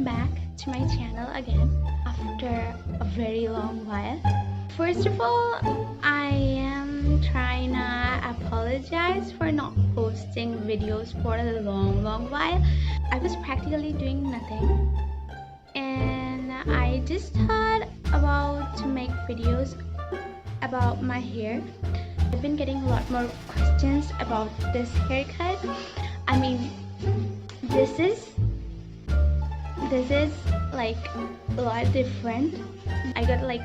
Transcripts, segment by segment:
back to my channel again after a very long while. First of all, I am trying to apologize for not posting videos for a long while. I was practically doing nothing, and I just thought about to make videos about my hair. I've been getting a lot more questions about this haircut. I mean, this is like a lot different. I got like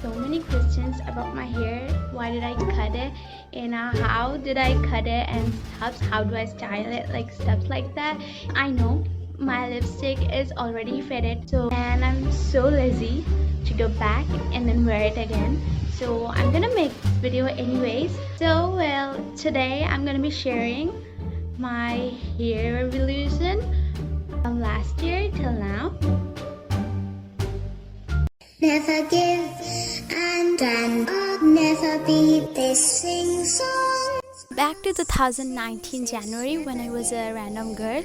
so many questions about my hair. Why did I cut it, and how did I cut it, and stuff, how do I style it, like stuff like that. I know my lipstick is already faded, and I'm so lazy to go back and then wear it again, so I'm gonna make this video anyways. So well, today I'm gonna be sharing my hair evolution from last year till now. Never give and I'll never be this sing song. Back to 2019 January when I was a random girl,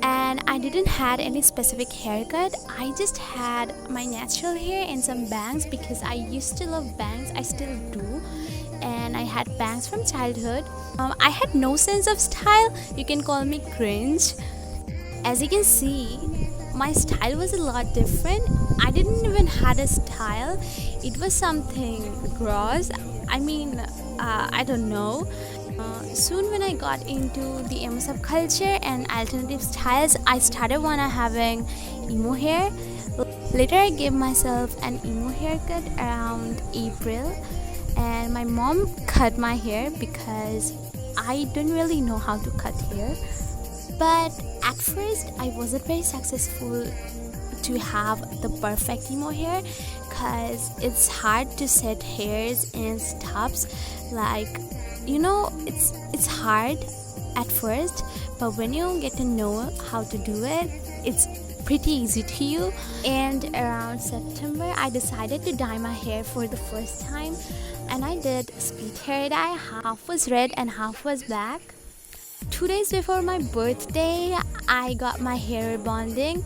and I didn't had any specific haircut. I just had my natural hair and some bangs because I used to love bangs. I still do, and I had bangs from childhood. I had no sense of style. You can call me cringe. As you can see, my style was a lot different. I didn't even had a style. It was something gross. I mean, I don't know. Soon when I got into the emo subculture and alternative styles, I started having emo hair. Later I gave myself an emo haircut around April, and my mom cut my hair because I didn't really know how to cut hair. But at first I wasn't very successful to have the perfect emo hair because it's hard to set hairs and stuffs. Like, you know, it's hard at first, but when you get to know how to do it, it's pretty easy to you. And around September I decided to dye my hair for the first time, and I did split hair dye. Half was red and half was black. 2 days before my birthday I got my hair rebonding,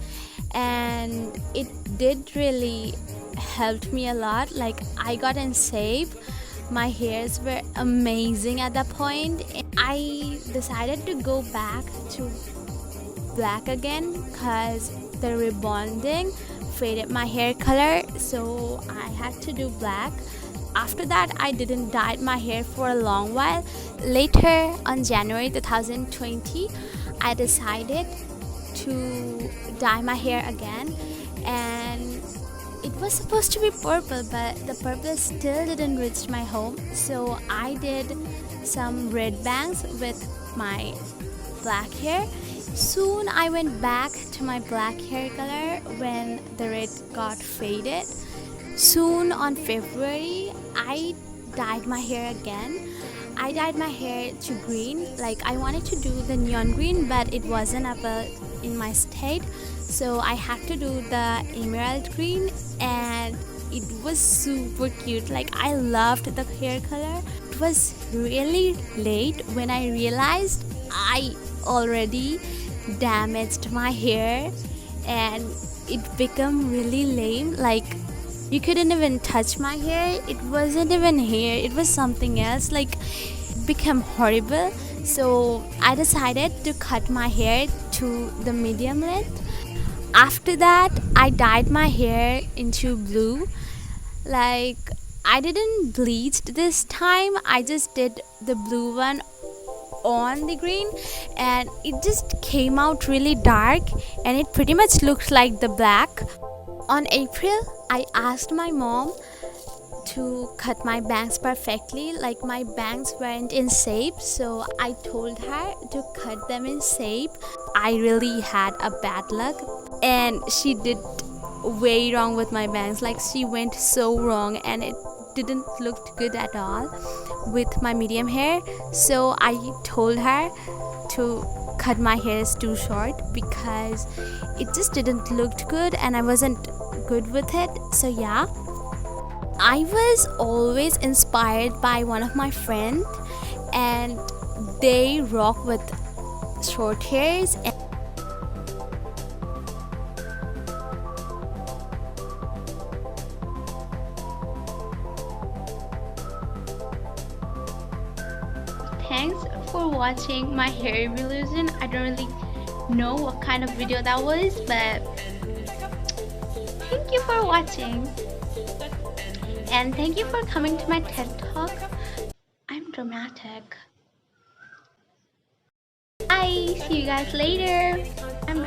and it did really helped me a lot. Like, I got in shape. My hairs were amazing at that point. I decided to go back to black again because the rebonding faded my hair color, so I had to do black. After that I didn't dye my hair for a long while. Later on January 2020 I decided to dye my hair again, and it was supposed to be purple, but the purple still didn't reach my home, so I did some red bangs with my black hair. Soon I went back to my black hair color when the red got faded. Soon on February I dyed my hair again. I dyed my hair to green. Like, I wanted to do the neon green, but it wasn't in my state, so I had to do the emerald green, and it was super cute. Like, I loved the hair color. It was really late when I realized I already damaged my hair, and it became really lame. Like, you couldn't even touch my hair. It wasn't even hair, it was something else. Like, it became horrible. So I decided to cut my hair to the medium length. After that I dyed my hair into blue. Like, I didn't bleach this time. I just did the blue one on the green, and it just came out really dark, and it pretty much looked like the black. On April I asked my mom to cut my bangs perfectly. Like, my bangs weren't in shape, so I told her to cut them in shape. I really had a bad luck, and she did way wrong with my bangs. Like, she went so wrong, and it didn't look good at all with my medium hair. So I told her to cut my hairs too short because it just didn't look good, and I wasn't good with it. So yeah, I was always inspired by one of my friends, and they rock with short hairs. thanks for watching my hair evolution. I don't really know what kind of video that was, but thank you for watching. And thank you for coming to my TED Talk. I'm dramatic. Bye. See you guys later. I'm